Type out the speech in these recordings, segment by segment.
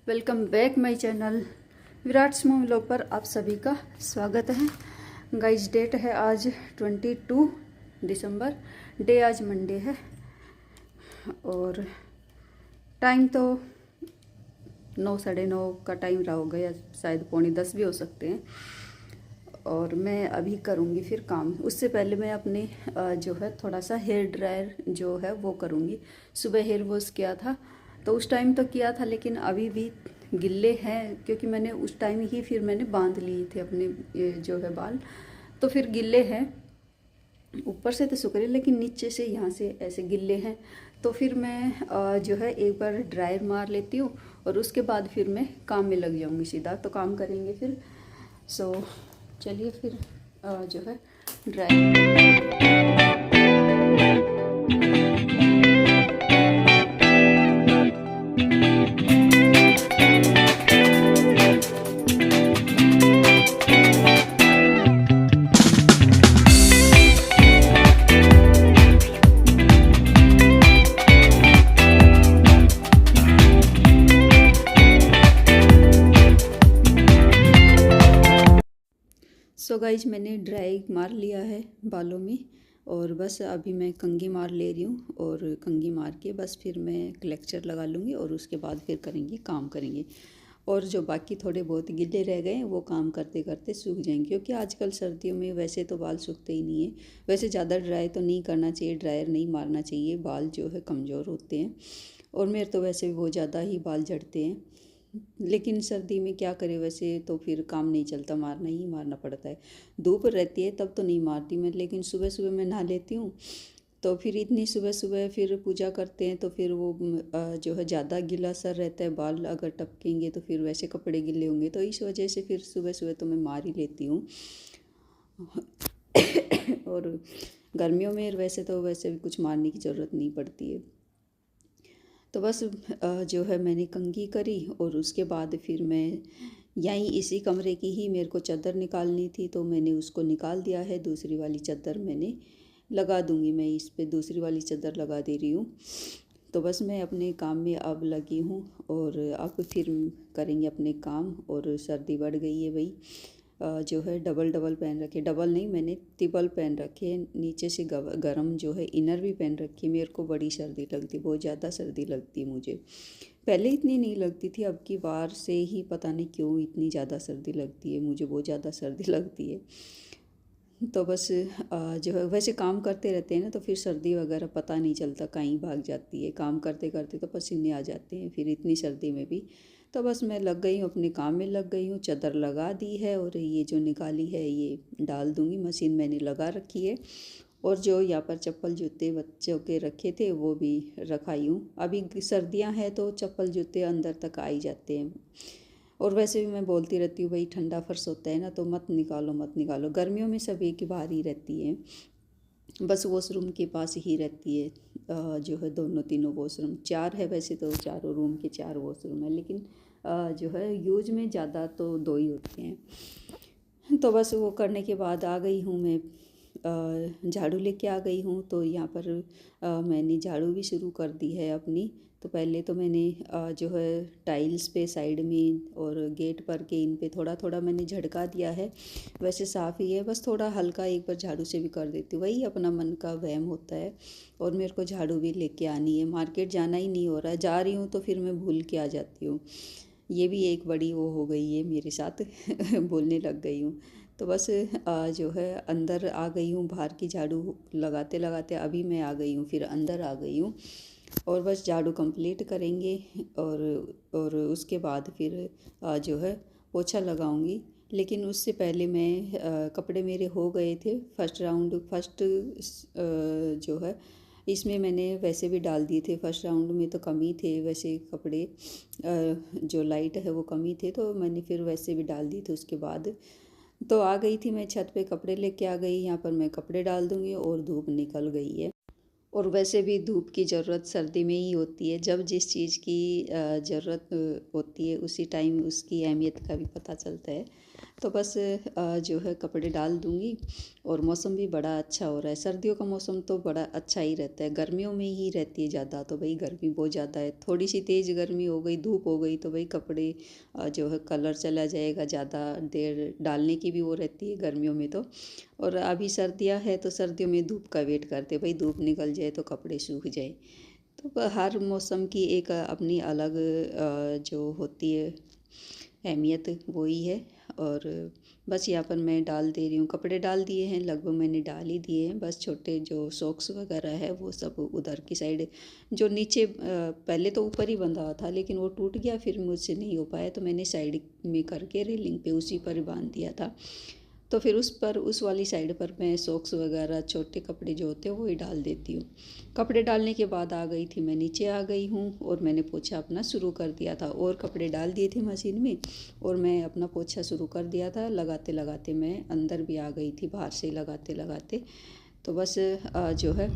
Welcome back my channel Virat small vlog पर आप सभी का स्वागत है। गाइज डेट है आज 22 दिसंबर, डे आज मंडे है और टाइम तो 9 साढ़े 9 का टाइम रहा होगा या शायद पौने 10 भी हो सकते हैं। और मैं अभी करूँगी फिर काम। उससे पहले मैं अपने जो है थोड़ा सा हेयर ड्रायर जो है वो करूँगी। सुबह हेयर वॉश किया था तो उस टाइम तो किया था, लेकिन अभी भी गिल्ले हैं क्योंकि मैंने उस टाइम ही फिर मैंने बांध लिए थे अपने ये जो है बाल, तो फिर गिल्ले हैं। ऊपर से तो सूख रहे लेकिन नीचे से यहाँ से ऐसे गिल्ले हैं। तो फिर मैं जो है एक बार ड्रायर मार लेती हूँ और उसके बाद फिर मैं काम में लग जाऊँगी सीधा। तो काम करेंगे फिर। चलिए फिर जो है ड्रायर गाइज मैंने ड्राई मार लिया है बालों में और बस अभी मैं कंघी मार ले रही हूँ। और कंघी मार के बस फिर मैं क्लेक्चर लगा लूँगी और उसके बाद फिर काम करेंगे। और जो बाकी थोड़े बहुत गिल्ले रह गए हैं वो काम करते करते सूख जाएंगे, क्योंकि आजकल सर्दियों में वैसे तो बाल सूखते ही नहीं है। वैसे ज़्यादा ड्राई तो नहीं करना चाहिए, ड्रायर नहीं मारना चाहिए, बाल जो है कमज़ोर होते हैं। और मेरे तो वैसे भी बहुत ज़्यादा ही बाल झड़ते हैं, लेकिन सर्दी में क्या करें, वैसे तो फिर काम नहीं चलता, मारना ही मारना पड़ता है। धूप रहती है तब तो नहीं मारती मैं, लेकिन सुबह सुबह मैं नहा लेती हूँ। तो फिर इतनी सुबह सुबह फिर पूजा करते हैं तो फिर वो जो है ज़्यादा गीला सर रहता है, बाल अगर टपकेंगे तो फिर वैसे कपड़े गिले होंगे, तो इस वजह से फिर सुबह सुबह तो मैं मार ही लेती हूँ। और गर्मियों में वैसे भी कुछ मारने की ज़रूरत नहीं पड़ती है। तो बस जो है मैंने कंघी करी और उसके बाद फिर मैं यहीं इसी कमरे की ही मेरे को चादर निकालनी थी, तो मैंने उसको निकाल दिया है। दूसरी वाली चादर मैंने लगा दूंगी, मैं इस पे दूसरी वाली चादर लगा दे रही हूँ। तो बस मैं अपने काम में अब लगी हूँ और अब फिर करेंगे अपने काम। और सर्दी बढ़ गई है भाई, जो है डबल डबल पहन रखे, डबल नहीं मैंने ट्रिपल पहन रखे, नीचे से गरम जो है इनर भी पहन रखी है। मेरे को बड़ी सर्दी लगती, बहुत ज़्यादा सर्दी लगती है मुझे। पहले इतनी नहीं लगती थी, अब की बार से ही पता नहीं क्यों इतनी ज़्यादा सर्दी लगती है मुझे, बहुत ज़्यादा सर्दी लगती है। तो बस जो है वैसे काम करते रहते हैं ना, तो फिर सर्दी वगैरह पता नहीं चलता, कहीं भाग जाती है। काम करते करते तो पसीने आ जाते हैं फिर इतनी सर्दी में भी। तो बस मैं लग गई हूँ, अपने काम में लग गई हूँ। चादर लगा दी है और ये जो निकाली है ये डाल दूँगी, मशीन मैंने लगा रखी है। और जो यहाँ पर चप्पल जूते बच्चों के रखे थे वो भी रखाई हूँ। अभी सर्दियाँ हैं तो चप्पल जूते अंदर तक आ ही जाते हैं। और वैसे भी मैं बोलती रहती हूँ भाई ठंडा फर्श होता है ना, तो मत निकालो मत निकालो। गर्मियों में सब एक ही बाहर ही रहती है, बस वॉशरूम के पास ही रहती है। जो है दोनों तीनों वॉशरूम, 4 है वैसे तो, चारों रूम के 4 वॉशरूम है, लेकिन जो है यूज में ज़्यादा तो 2 ही होते हैं। तो बस वो करने के बाद आ गई हूँ मैं, झाड़ू लेके आ गई हूँ। तो यहाँ पर मैंने झाड़ू भी शुरू कर दी है अपनी। तो पहले तो मैंने जो है टाइल्स पे साइड में और गेट पर के इन पे थोड़ा थोड़ा मैंने झड़का दिया है। वैसे साफ़ ही है, बस थोड़ा हल्का एक बार झाड़ू से भी कर देती हूँ, वही अपना मन का वहम होता है। और मेरे को झाड़ू भी लेके आनी है, मार्केट जाना ही नहीं हो रहा है, जा रही हूँ तो फिर मैं भूल के आ जाती हूँ। ये भी एक बड़ी वो हो गई है मेरे साथ बोलने लग गई हूँ। तो बस जो है अंदर आ गई हूँ, बाहर की झाड़ू लगाते लगाते अभी मैं आ गई हूँ, फिर अंदर आ गई हूँ। और बस झाड़ू कंप्लीट करेंगे और उसके बाद फिर जो है पोछा लगाऊंगी। लेकिन उससे पहले मैं कपड़े मेरे हो गए थे फर्स्ट जो है इसमें मैंने वैसे भी डाल दिए थे। फर्स्ट राउंड में तो कम ही थे वैसे कपड़े, जो लाइट है वो कम ही थे, तो मैंने फिर वैसे भी डाल दिए थे। उसके बाद तो आ गई थी मैं छत पे, कपड़े लेके आ गई। यहाँ पर मैं कपड़े डाल दूँगी और धूप निकल गई है। और वैसे भी धूप की ज़रूरत सर्दी में ही होती है, जब जिस चीज़ की ज़रूरत होती है उसी टाइम उसकी अहमियत का भी पता चलता है। तो बस जो है कपड़े डाल दूँगी। और मौसम भी बड़ा अच्छा हो रहा है। सर्दियों का मौसम तो बड़ा अच्छा ही रहता है, गर्मियों में ही रहती है ज़्यादा। तो भाई गर्मी बहुत ज़्यादा है, थोड़ी सी तेज़ गर्मी हो गई, धूप हो गई तो भाई कपड़े जो है कलर चला जाएगा, ज़्यादा देर डालने की भी वो रहती है गर्मियों में तो। और अभी सर्दियाँ है तो सर्दियों में धूप का वेट करते भाई, धूप निकल जाए तो कपड़े सूख जाए। तो हर मौसम की एक अपनी अलग जो होती है अहमियत, वो ही है। और बस यहाँ पर मैं डाल दे रही हूँ, कपड़े डाल दिए हैं, लगभग मैंने डाल ही दिए हैं। बस छोटे जो सॉक्स वगैरह है वो सब उधर की साइड, जो नीचे पहले तो ऊपर ही बंधा हुआ था लेकिन वो टूट गया, फिर मुझसे नहीं हो पाया तो मैंने साइड में करके रेलिंग पे उसी पर बांध दिया था। तो फिर उस पर, उस वाली साइड पर मैं सॉक्स वगैरह छोटे कपड़े जो होते हैं वो ही डाल देती हूँ। कपड़े डालने के बाद आ गई थी मैं नीचे, आ गई हूँ और मैंने पोछा अपना शुरू कर दिया था। और कपड़े डाल दिए थे मशीन में और मैं अपना पोछा शुरू कर दिया था। लगाते लगाते मैं अंदर भी आ गई थी, बाहर से लगाते लगाते। तो बस जो है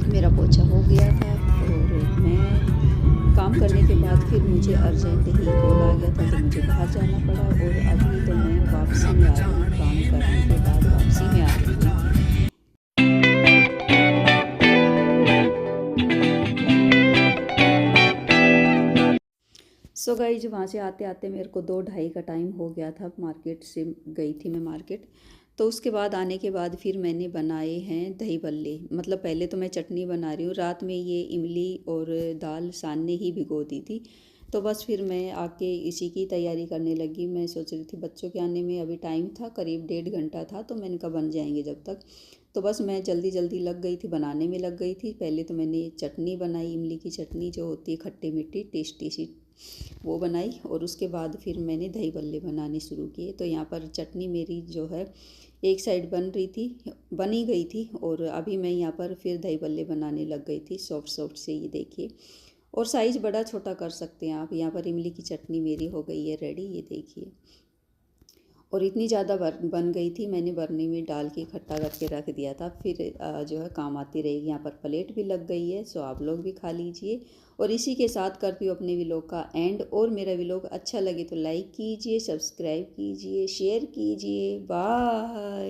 मेरा पोछा हो गया था। और मैं काम करने के बाद फिर मुझे अर्जेंट ही कॉल आ गया था तो मुझे बाहर जाना पड़ा। और अभी तो मैं वापसी में आ रही हूँ, काम करने के बाद वापसी में आ रही हूँ। सो गाइज, वहाँ से आते आते मेरे को 2 ढाई का टाइम हो गया था। मार्केट से गई थी मैं मार्केट। तो उसके बाद आने के बाद फिर मैंने बनाए हैं दही बल्ले। मतलब पहले तो मैं चटनी बना रही हूँ, रात में ये इमली और दाल सानने ही भिगो दी थी। तो बस फिर मैं आके इसी की तैयारी करने लगी। मैं सोच रही थी बच्चों के आने में अभी टाइम था, करीब 1.5 घंटा था, तो मैंने कहा बन जाएंगे जब तक। तो बस मैं जल्दी जल्दी लग गई थी, बनाने में लग गई थी। पहले तो मैंने चटनी बनाई, इमली की चटनी जो होती है खट्टी मीठी टेस्टी सी, वो बनाई। और उसके बाद फिर मैंने दही बल्ले बनाने शुरू किए। तो यहाँ पर चटनी मेरी जो है एक साइड बन रही थी, बनी गई थी। और अभी मैं यहाँ पर फिर दही बल्ले बनाने लग गई थी सॉफ्ट सॉफ्ट से, ये देखिए। और साइज़ बड़ा छोटा कर सकते हैं आप। यहाँ पर इमली की चटनी मेरी हो गई है रेडी, ये देखिए। और इतनी ज़्यादा बन गई थी, मैंने बरनी में डाल के इकट्ठा करके रख दिया था। फिर जो है काम आती रहेगी। यहाँ पर प्लेट भी लग गई है, सो आप लोग भी खा लीजिए। और इसी के साथ करती हूँ अपने व्लॉग का एंड। और मेरा व्लॉग अच्छा लगे तो लाइक कीजिए, सब्सक्राइब कीजिए, शेयर कीजिए। बाय।